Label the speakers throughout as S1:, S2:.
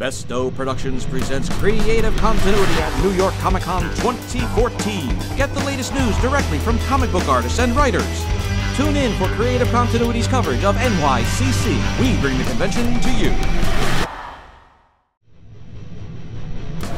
S1: Bestow Productions presents Creative Continuity at New York Comic Con 2014. Get the latest news directly from comic book artists and writers. Tune in for Creative Continuity's coverage of NYCC. We bring the convention to you.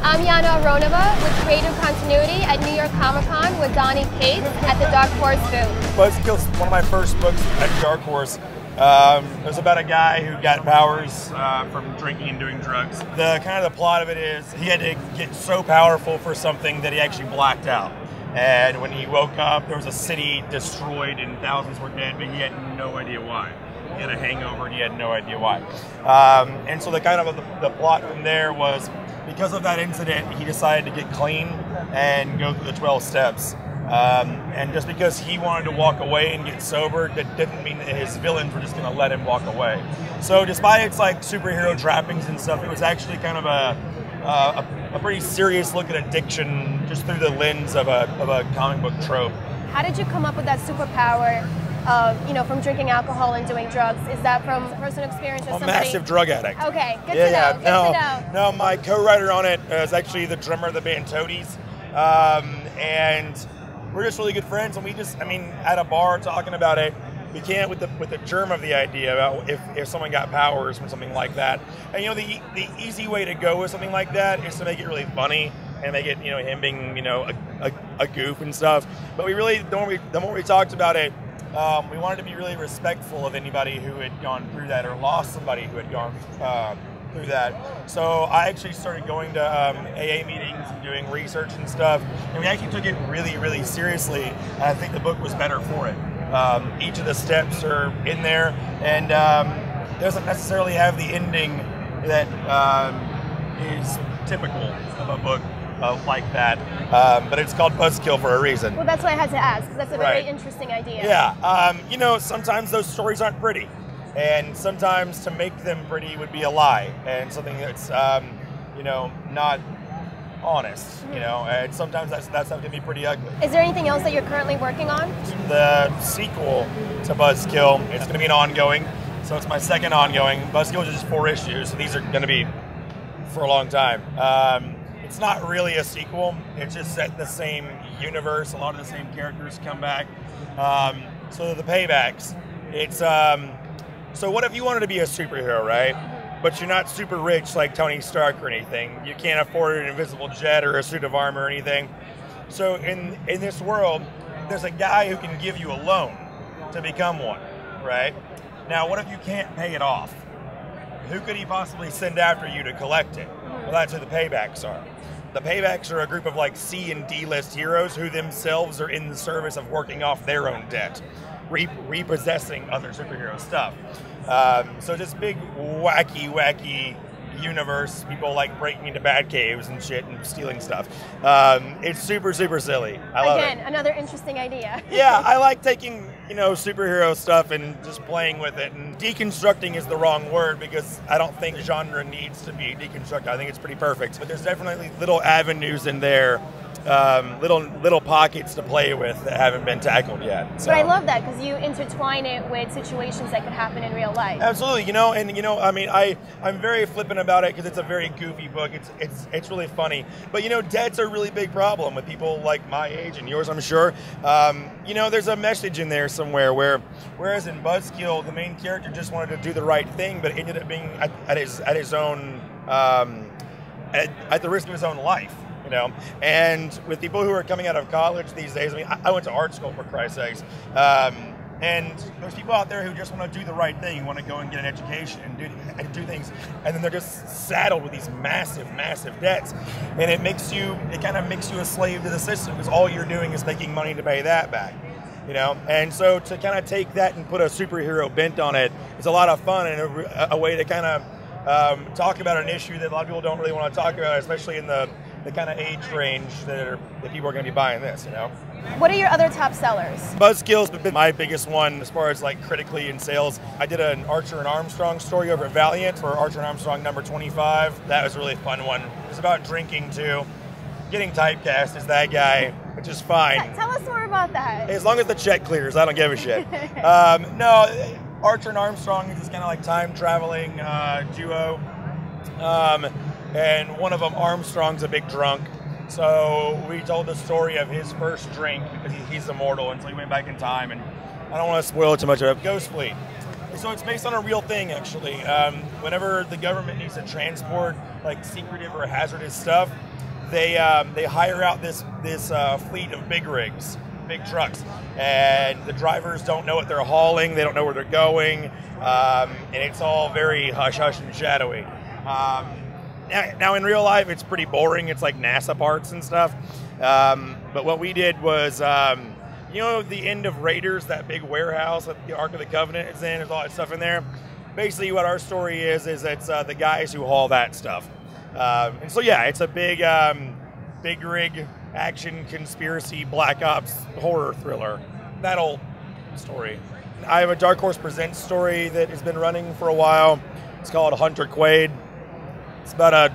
S2: I'm Yana Aronova with Creative Continuity at New York Comic Con with Donny Cates at the Dark Horse booth.
S3: Buzzkill is one of my first books at Dark Horse. It was about a guy who got powers from drinking and doing drugs. The plot of it is he had to get so powerful for something that he actually blacked out. And when he woke up, there was a city destroyed and thousands were dead, but he had no idea why. He had a hangover and he had no idea why. And so the plot from there was, because of that incident, he decided to get clean and go through the 12 steps. And just because he wanted to walk away and get sober, that didn't mean that his villains were just going to let him walk away. So despite its superhero trappings and stuff, it was actually kind of a pretty serious look at addiction just through the lens of a comic book trope.
S2: How did you come up with that superpower of, from drinking alcohol and doing drugs? Is that from personal experience or
S3: I'm a
S2: somebody?
S3: massive drug addict.
S2: Okay, good to know. Good to know.
S3: No, my co-writer on it is actually the drummer of the band Toadies. And we're just really good friends, and we just, at a bar talking about it, we came up with the germ of the idea about if someone got powers from something like that. And the easy way to go with something like that is to make it really funny and make it him being a goof and stuff. But we really, the more we talked about it, we wanted to be really respectful of anybody who had gone through that or lost somebody who had gone through that. So I actually started going to AA meetings and doing research and stuff, and we actually took it really, really seriously, and I think the book was better for it. Each of the steps are in there, and doesn't necessarily have the ending that is typical of a book like that, but it's called Buzzkill for a reason.
S2: Well, that's why I had to ask, because that's a very interesting idea.
S3: Yeah, sometimes those stories aren't pretty. And sometimes to make them pretty would be a lie, and something that's, not honest, and sometimes that stuff can be pretty ugly.
S2: Is there anything else that you're currently working on? The
S3: sequel to Buzzkill, it's going to be an ongoing, so it's my second ongoing. Buzzkill is just 4 issues, so these are going to be for a long time. It's not really a sequel, it's just set in the same universe, a lot of the same characters come back. So the Paybacks, it's... So what if you wanted to be a superhero, right? But you're not super rich like Tony Stark or anything. You can't afford an invisible jet or a suit of armor or anything. So in this world, there's a guy who can give you a loan to become one, right? Now, what if you can't pay it off? Who could he possibly send after you to collect it? Well, that's who the Paybacks are. The Paybacks are a group of C and D-list heroes who themselves are in the service of working off their own debt. Repossessing other superhero stuff. So this big wacky universe, people breaking into bat caves and shit and stealing stuff. It's super silly. I love it.
S2: Again, another interesting idea.
S3: Yeah, I like taking superhero stuff and just playing with it. And deconstructing is the wrong word, because I don't think genre needs to be deconstructed. I think it's pretty perfect. But there's definitely little avenues in there, little pockets to play with that haven't been tackled yet. So.
S2: But I love that, because you intertwine it with situations that could happen in real life.
S3: Absolutely, I'm very flippant about it because it's a very goofy book. It's really funny. But debt's a really big problem with people like my age and yours, I'm sure. There's a message in there somewhere whereas in Buzzkill, the main character just wanted to do the right thing, but it ended up being at his own at the risk of his own life. And with people who are coming out of college these days, I went to art school, for Christ's sakes, and there's people out there who just want to do the right thing, who want to go and get an education and do things, and then they're just saddled with these massive debts, and it kind of makes you a slave to the system, because all you're doing is making money to pay that back. And so to kind of take that and put a superhero bent on it is a lot of fun, and a way to kind of talk about an issue that a lot of people don't really want to talk about, especially in the kind of age range that people are going to be buying this,
S2: What are your other top sellers?
S3: Buzzkill's been my biggest one as far as critically in sales. I did an Archer and Armstrong story over at Valiant for Archer and Armstrong number 25. That was a really fun one. It's about drinking too. Getting typecast as that guy, which is fine.
S2: Tell us more about that.
S3: As long as the check clears, I don't give a shit. No, Archer and Armstrong is this kind of time traveling duo. And one of them, Armstrong's a big drunk. So we told the story of his first drink because he's immortal, and so he went back in time. And I don't want to spoil too much of it. Ghost Fleet. So it's based on a real thing, actually. Whenever the government needs to transport like secretive or hazardous stuff, they hire out this fleet of big rigs, big trucks, and the drivers don't know what they're hauling. They don't know where they're going, and it's all very hush hush and shadowy. Now in real life, it's pretty boring. It's like NASA parts and stuff. But what we did was, you know, the end of Raiders, that big warehouse that the Ark of the Covenant is in. There's all that stuff in there. Basically, what our story is it's the guys who haul that stuff. And so yeah, it's a big rig action conspiracy black ops horror thriller. That old story. I have a Dark Horse Presents story that has been running for a while. It's called Hunter Quaid. It's about a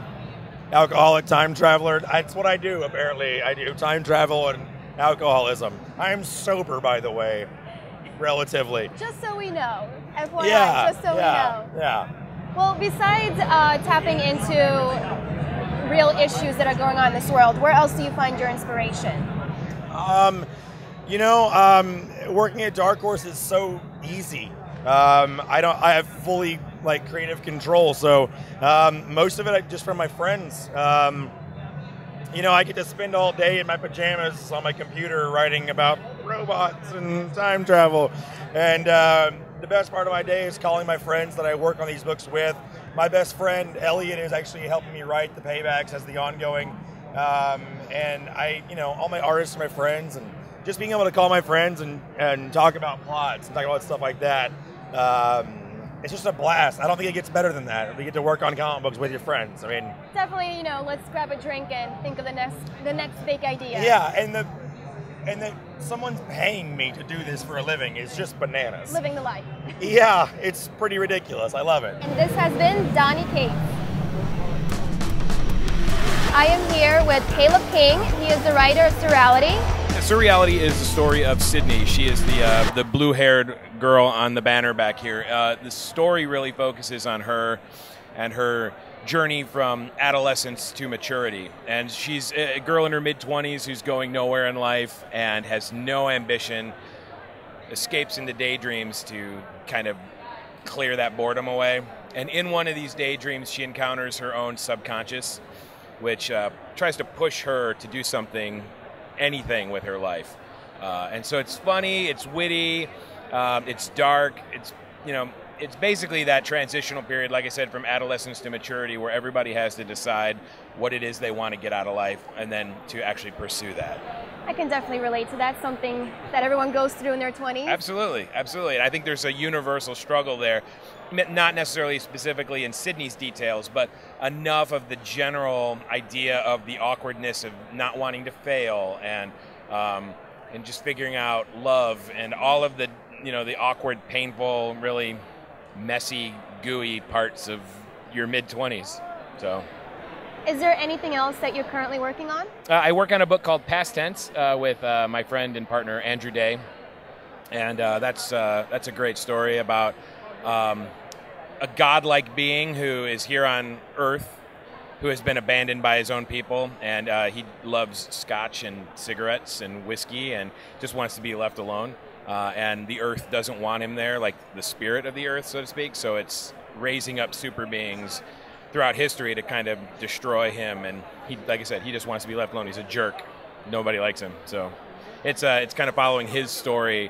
S3: alcoholic time traveler. That's what I do, apparently. I do time travel and alcoholism. I am sober, by the way, relatively.
S2: Just so we know. FYI,
S3: yeah,
S2: just so we know.
S3: Yeah.
S2: Well, besides tapping into real issues that are going on in this world, where else do you find your inspiration?
S3: Working at Dark Horse is so easy. I have fully creative control, so most of it just from my friends. I get to spend all day in my pajamas on my computer writing about robots and time travel, and the best part of my day is calling my friends that I work on these books with. My best friend Elliot is actually helping me write the Paybacks as the ongoing, and all my artists are my friends, and just being able to call my friends and talk about plots and talk about stuff like that. It's just a blast. I don't think it gets better than that. You get to work on comic books with your friends. I mean,
S2: definitely, let's grab a drink and think of the next big idea.
S3: Yeah, and that someone's paying me to do this for a living is just bananas.
S2: Living the life.
S3: Yeah, it's pretty ridiculous. I love it.
S2: And this has been Donny Cates. I am here with Caleb King. He is the writer of Surreality.
S4: Surreality is the story of Sydney. She is the blue-haired girl on the banner back here. The story really focuses on her and her journey from adolescence to maturity. And she's a girl in her mid-20s who's going nowhere in life and has no ambition, escapes into daydreams to kind of clear that boredom away. And in one of these daydreams, she encounters her own subconscious, which tries to push her to do anything with her life. And so it's funny, it's witty, it's dark, it's basically that transitional period, like I said, from adolescence to maturity, where everybody has to decide what it is they want to get out of life and then to actually pursue that.
S2: I can definitely relate to that, something that everyone goes through in their 20s.
S4: Absolutely, absolutely. And I think there's a universal struggle there, not necessarily specifically in Sydney's details, but enough of the general idea of the awkwardness of not wanting to fail and just figuring out love and all of the awkward, painful, really messy, gooey parts of your mid-20s. So,
S2: is there anything else that you're currently working on?
S4: I work on a book called Past Tense with my friend and partner Andrew Day, and that's a great story about a godlike being who is here on Earth, who has been abandoned by his own people, and he loves scotch and cigarettes and whiskey and just wants to be left alone. And the Earth doesn't want him there, like the spirit of the Earth, so to speak. So it's raising up super beings throughout history to kind of destroy him. And he, like I said, he just wants to be left alone. He's a jerk. Nobody likes him. So it's kind of following his story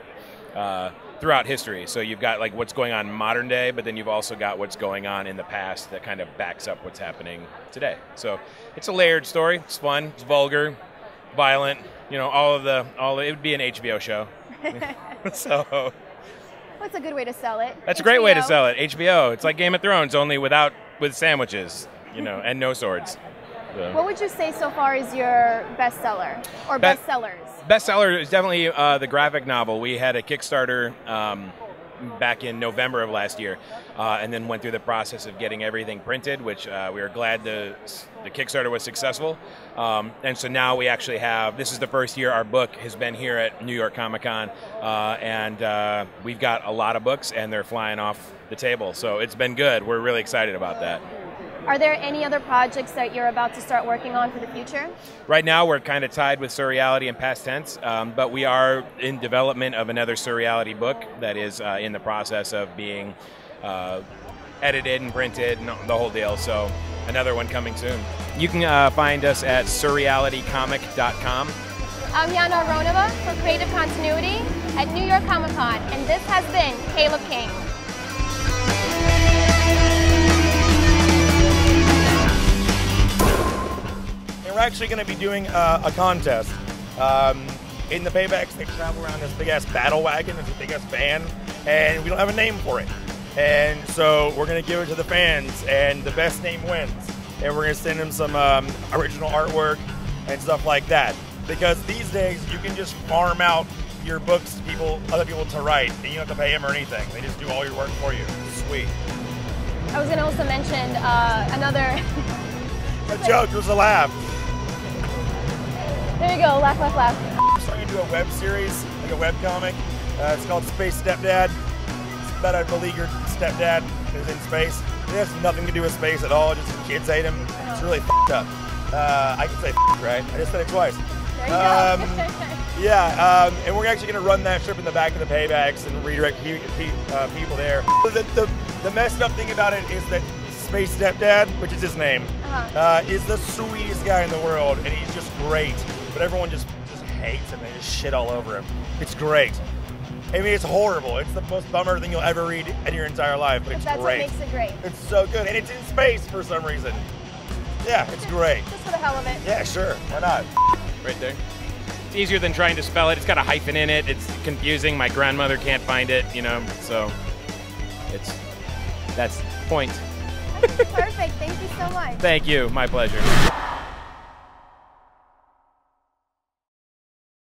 S4: throughout history. So you've got like what's going on in modern day, but then you've also got what's going on in the past that kind of backs up what's happening today. So it's a layered story. It's fun. It's vulgar, violent. It would be an HBO show. So
S2: what's a good way to sell it?
S4: That's a great way to sell it. HBO. It's like Game of Thrones, only with sandwiches, and no swords. So.
S2: What would you say so far is your bestseller or bestsellers?
S4: Bestseller is definitely the graphic novel. We had a Kickstarter back in November of last year, and then went through the process of getting everything printed, which we are glad the Kickstarter was successful. And so now we actually have, this is the first year our book has been here at New York Comic Con, and we've got a lot of books, and they're flying off the table. So it's been good. We're really excited about that.
S2: Are there any other projects that you're about to start working on for the future?
S4: Right now, we're kind of tied with surreality and past tense, but we are in development of another surreality book that is in the process of being edited and printed and the whole deal. So another one coming soon. You can find us at surrealitycomic.com.
S2: I'm Yana Aronova for Creative Continuity at New York Comic Con, and this has been Caleb King.
S3: We're actually going to be doing a contest. In the Paybacks, they travel around this big-ass battle wagon, this big-ass van, and we don't have a name for it. And so we're going to give it to the fans, and the best name wins. And we're going to send them some original artwork and stuff like that. Because these days, you can just farm out your books to other people to write, and you don't have to pay them or anything. They just do all your work for you. Sweet.
S2: I was going to also mention another...
S3: A joke, it was a laugh.
S2: There you go, laugh, laugh, laugh.
S3: I'm starting to do a web series, like a web comic. It's called Space Stepdad. It's about a beleaguered stepdad who's in space. It has nothing to do with space at all, just kids hate him. It's really f***ed up. I can say right? I just said it twice.
S2: There you go.
S3: Yeah, and we're actually going to run that strip in the back of the Paybacks and redirect people there. The messed up thing about it is that Space Stepdad, which is his name, is the sweetest guy in the world, and he's just great. But everyone just hates him. They just shit all over him. It's great. I mean, it's horrible. It's the most bummer thing you'll ever read in your entire life, but it's
S2: that's
S3: great.
S2: What makes it great.
S3: It's so good, and it's in space for some reason. Yeah, it's great.
S2: Just for the hell of it.
S3: Yeah, sure. Why not?
S4: Right there. It's easier than trying to spell it. It's got a hyphen in it. It's confusing. My grandmother can't find it, you know, so that's the point.
S2: Perfect. Thank you so much.
S4: Thank you. My pleasure.